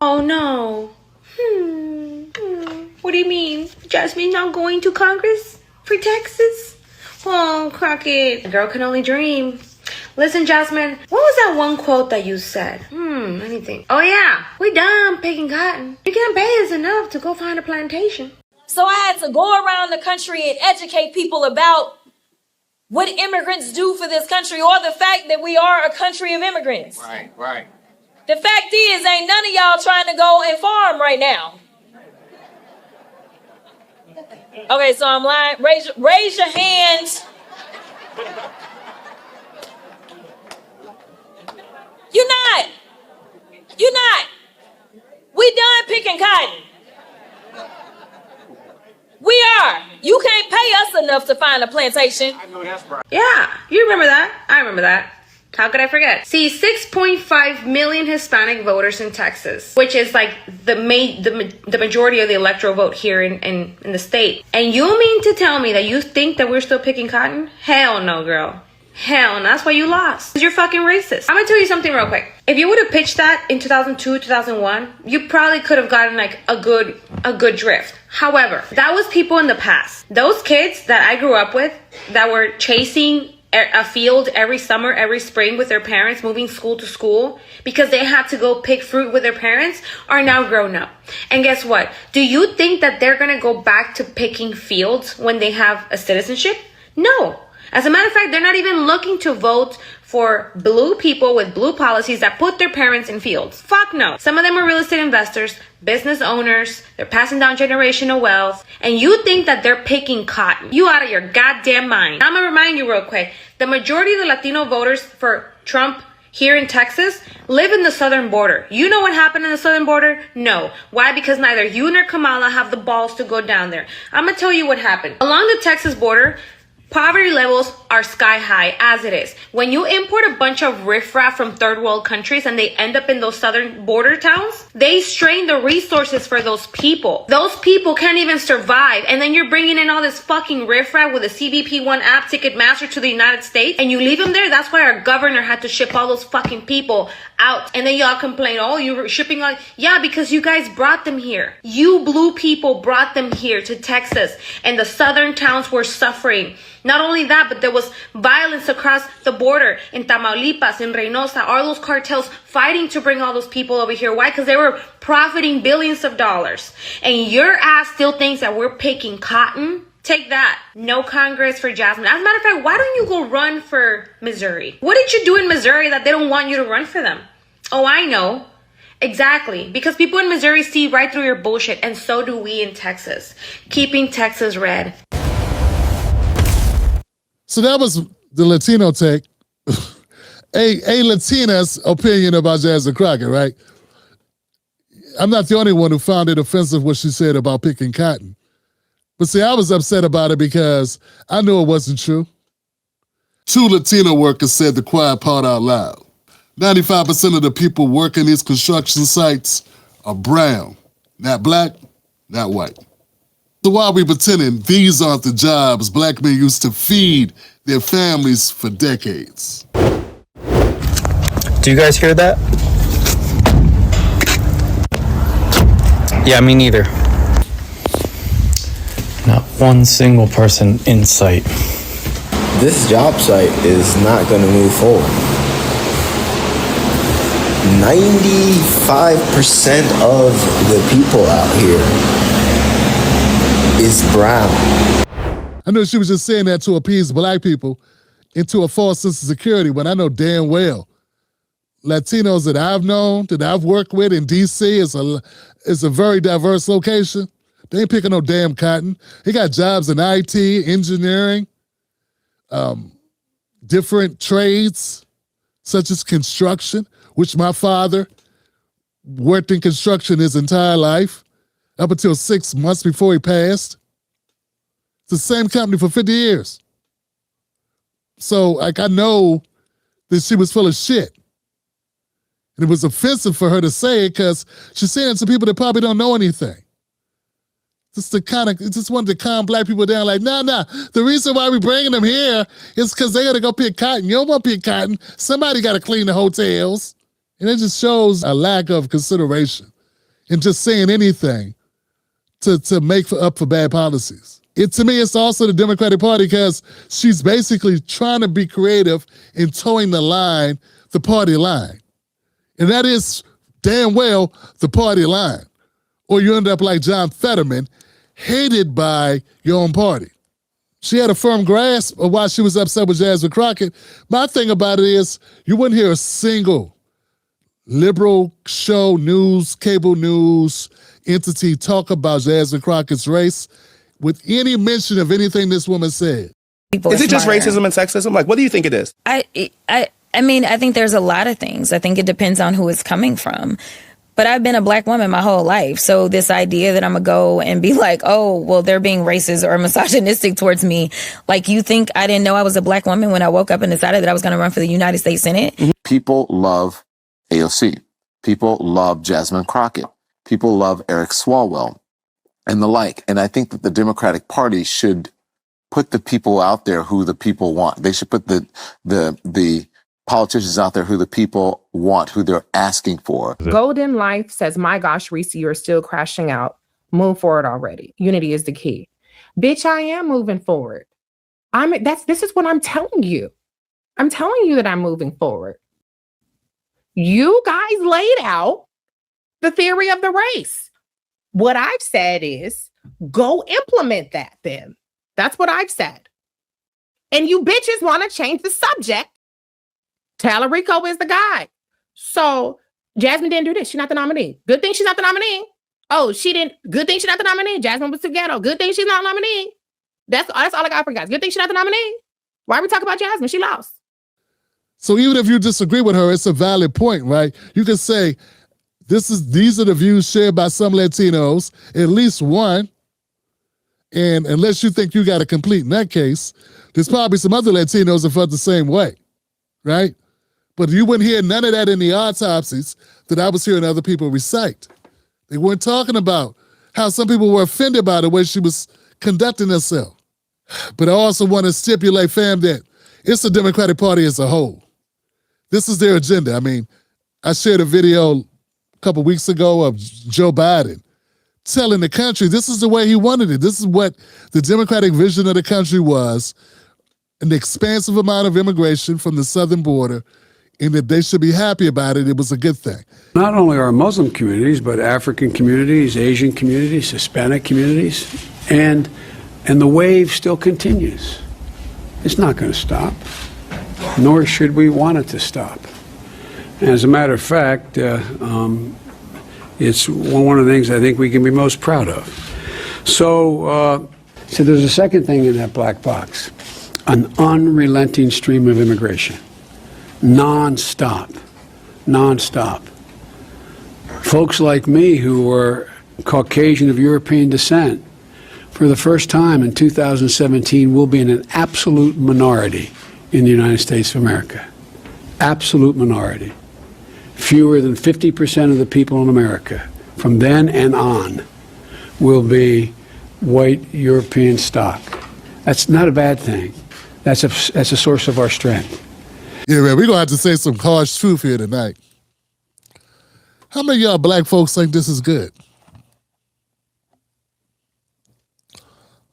Oh no. What do you mean? Jasmine not going to Congress for Texas? Oh, Crockett. A girl can only dream. Listen, Jasmine, what was that one quote that you said? Anything. Oh yeah, we done picking cotton. You can't pay us enough to go find a plantation. So I had to go around the country and educate people about what immigrants do for this country, or the fact that we are a country of immigrants. Right. The fact is, ain't none of y'all trying to go and farm right now. Okay, so I'm lying. Raise your hands. You're not. We done picking cotton. We are. You can't pay us enough to find a plantation. I know that's right. Yeah, you remember that. I remember that. How could I forget? See, 6.5 million Hispanic voters in Texas, which is like the majority of the electoral vote here in the state. And you mean to tell me that you think that we're still picking cotton? Hell no, girl. Hell no. That's why you lost. Because you're fucking racist. I'm gonna tell you something real quick. If you would have pitched that in 2002, 2001, you probably could have gotten like a good drift. However, that was people in the past. Those kids that I grew up with that were chasing a field every summer, every spring with their parents, moving school to school because they had to go pick fruit with their parents, are now grown up. And guess what? Do you think that they're gonna go back to picking fields when they have a citizenship? No. As a matter of fact, they're not even looking to vote for blue people with blue policies that put their parents in fields. Fuck no. Some of them are real estate investors, business owners, they're passing down generational wealth, and you think that they're picking cotton. You out of your goddamn mind. I'm gonna remind you real quick, the majority of the Latino voters for Trump here in Texas live in the southern border. You know what happened in the southern border? No. Why? Because neither you nor Kamala have the balls to go down there. I'm gonna tell you what happened. Along the Texas border, poverty levels are sky high as it is. When you import a bunch of riffraff from third world countries and they end up in those southern border towns, they strain the resources for those people. Those people can't even survive. And then you're bringing in all this fucking riffraff with a CBP1 app Ticketmaster to the United States and you leave them there. That's why our governor had to ship all those fucking people out. And then y'all complain, oh, you were shipping all. Yeah, because you guys brought them here. You blue people brought them here to Texas and the southern towns were suffering. Not only that, but there was violence across the border in Tamaulipas, in Reynosa, all those cartels fighting to bring all those people over here. Why? Because they were profiting billions of dollars. And your ass still thinks that we're picking cotton? Take that. No Congress for Jasmine. As a matter of fact, why don't you go run for Missouri? What did you do in Missouri that they don't want you to run for them? Oh, I know. Exactly. Because people in Missouri see right through your bullshit, and so do we in Texas. Keeping Texas red. So that was the Latino take. a Latina's opinion about Jasmine Crockett, right? I'm not the only one who found it offensive what she said about picking cotton. But see, I was upset about it because I knew it wasn't true. 2 Latino workers said the quiet part out loud. 95% of the people working these construction sites are brown, not black, not white. So why are we pretending these aren't the jobs black men used to feed their families for decades? Do you guys hear that? Yeah, me neither. Not one single person in sight. This job site is not going to move forward. 95% of the people out here is brown. I know she was just saying that to appease black people into a false sense of security when I know damn well Latinos that I've known, that I've worked with in D.C. is a very diverse location. They ain't picking no damn cotton. They got jobs in IT, engineering, different trades, such as construction, which my father worked in construction his entire life, up until 6 months before he passed. It's the same company for 50 years. So, like, I know that she was full of shit. And it was offensive for her to say it because she's saying it to people that probably don't know anything. Just wanted to calm black people down like, nah. The reason why we bringing them here is because they got to go pick cotton. You don't want to pick cotton. Somebody got to clean the hotels. And it just shows a lack of consideration and just saying anything to make up for bad policies. To me, it's also the Democratic Party because she's basically trying to be creative in towing the party line. And that is damn well the party line. Or you end up like John Fetterman, hated by your own party. She had a firm grasp of why she was upset with Jasmine Crockett. My thing about it is you wouldn't hear a single liberal show, news, cable news entity talk about Jasmine Crockett's race with any mention of anything this woman said. Is it just racism and sexism? Like, what do you think it is? I mean, I think there's a lot of things. I think it depends on who it's coming from. But I've been a black woman my whole life. So this idea that I'm going to go and be like, oh, well, they're being racist or misogynistic towards me. Like, you think I didn't know I was a black woman when I woke up and decided that I was going to run for the United States Senate? People love AOC. People love Jasmine Crockett. People love Eric Swalwell and the like. And I think that the Democratic Party should put the people out there who the people want. They should put the politicians out there who the people want, who they're asking for. Golden Life says, my gosh, Reese, you're still crashing out. Move forward already. Unity is the key. Bitch, I am moving forward. This is what I'm telling you. I'm telling you that I'm moving forward. You guys laid out the theory of the race. What I've said is go implement that then. That's what I've said. And you bitches want to change the subject. Talarico is the guy. So Jasmine didn't do this. She's not the nominee. Good thing she's not the nominee. Oh, she didn't. Good thing she's not the nominee. Jasmine was too ghetto. Good thing she's not the nominee. That's all I got for you guys. Good thing she's not the nominee. Why are we talking about Jasmine? She lost. So even if you disagree with her, it's a valid point, right? You can say, these are the views shared by some Latinos, at least one. And unless you think you got a complete nutcase, there's probably some other Latinos that felt the same way, right? But you wouldn't hear none of that in the autopsies that I was hearing other people recite. They weren't talking about how some people were offended by the way she was conducting herself. But I also want to stipulate, fam, that it's the Democratic Party as a whole. This is their agenda. I mean, I shared a video a couple weeks ago of Joe Biden telling the country this is the way he wanted it. This is what the Democratic vision of the country was, an expansive amount of immigration from the southern border, and that they should be happy about it. It was a good thing. Not only our Muslim communities, but African communities, Asian communities, Hispanic communities, and the wave still continues. It's not going to stop, nor should we want it to stop. As a matter of fact, it's one of the things I think we can be most proud of. So there's a second thing in that black box, an unrelenting stream of immigration, nonstop. Folks like me who were Caucasian of European descent, for the first time in 2017, will be in an absolute minority in the United States of America. Absolute minority. Fewer than 50% of the people in America from then and on will be white European stock. That's not a bad thing. That's a source of our strength. Yeah, man, we're going to have to say some harsh truth here tonight. How many of y'all black folks think this is good?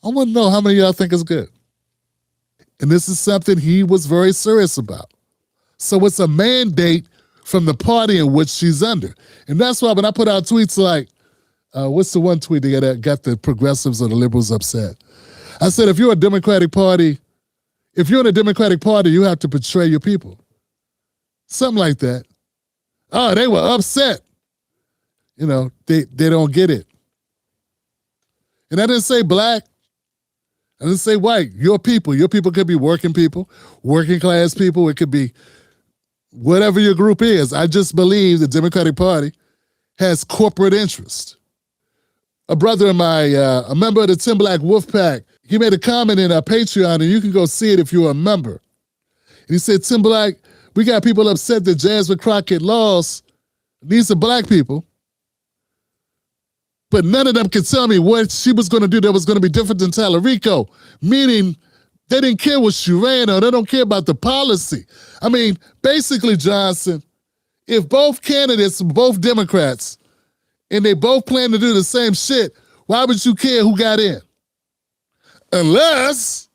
I want to know how many of y'all think it's good. And this is something he was very serious about. So it's a mandate from the party in which she's under. And that's why when I put out tweets like, what's the one tweet that got the progressives or the liberals upset? I said, if you're in a Democratic Party, you have to betray your people. Something like that. Oh, they were upset. You know, they don't get it. And I didn't say black. I didn't say white. Your people. Your people could be working people, working class people. It could be whatever your group is. I just believe the Democratic Party has corporate interest. A brother of mine, a member of the Tim Black Wolf Pack, he made a comment in our Patreon, and you can go see it if you're a member. And he said, Tim Black, we got people upset that Jasmine Crockett lost. These are black people. But none of them could tell me what she was going to do that was going to be different than Talarico, meaning they didn't care what she ran on. They don't care about the policy. I mean, basically, Johnson, if both candidates, both Democrats, and they both plan to do the same shit, why would you care who got in? Unless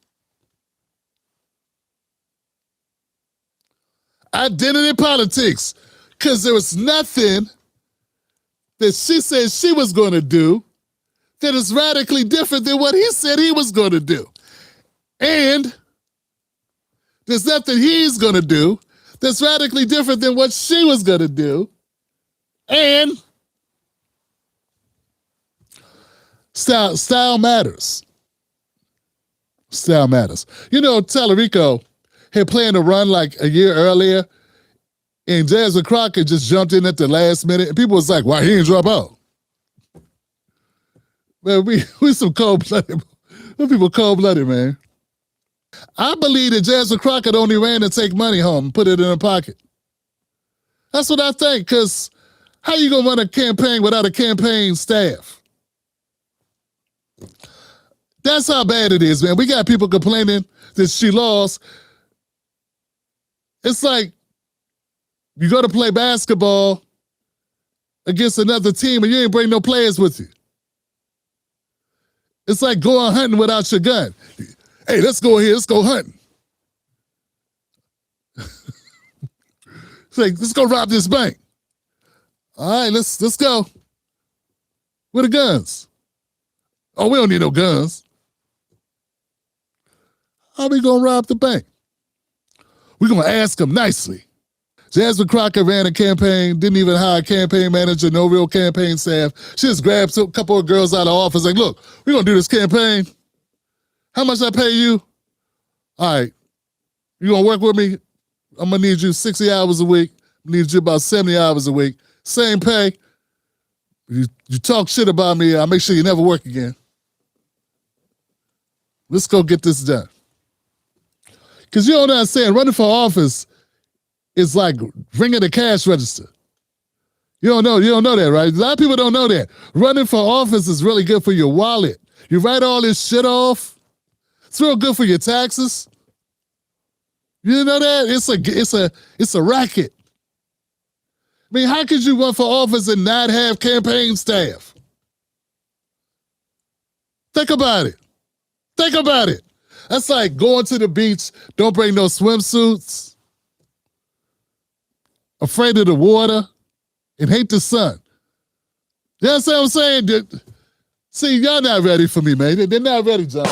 identity politics, because there was nothing that she said she was going to do that is radically different than what he said he was going to do. And there's nothing he's going to do that's radically different than what she was going to do. And style matters. Style matters. You know, Talarico had planned to run like a year earlier, and Jasmine Crockett just jumped in at the last minute, and people was like, why he didn't drop out? Man, we some cold-blooded. Them people cold-blooded, man. I believe that Jasmine Crockett only ran to take money home and put it in her pocket. That's what I think, because how you going to run a campaign without a campaign staff? That's how bad it is, man. We got people complaining that she lost. It's like you go to play basketball against another team and you ain't bring no players with you. It's like going hunting without your gun. Hey, let's go here. Let's go hunting. It's like, let's go rob this bank. All right, let's go. Where the guns? Oh, we don't need no guns. How we gonna rob the bank? We're gonna ask them nicely. Jasmine Crockett ran a campaign, didn't even hire a campaign manager, no real campaign staff. She just grabbed a couple of girls out of office, like, look, we're gonna do this campaign. How much I pay you? All right, you gonna work with me? I'm gonna need you 60 hours a week. I need you about 70 hours a week. Same pay. You talk shit about me, I'll make sure you never work again. Let's go get this done. Because you don't know what I'm saying, running for office is like ringing the cash register. You don't know that, right? A lot of people don't know that. Running for office is really good for your wallet. You write all this shit off. It's real good for your taxes. You know that? It's a racket. I mean, how could you run for office and not have campaign staff? Think about it. Think about it. That's like going to the beach, don't bring no swimsuits, afraid of the water, and hate the sun. You know what I'm saying? See, y'all not ready for me, man. They're not ready, John.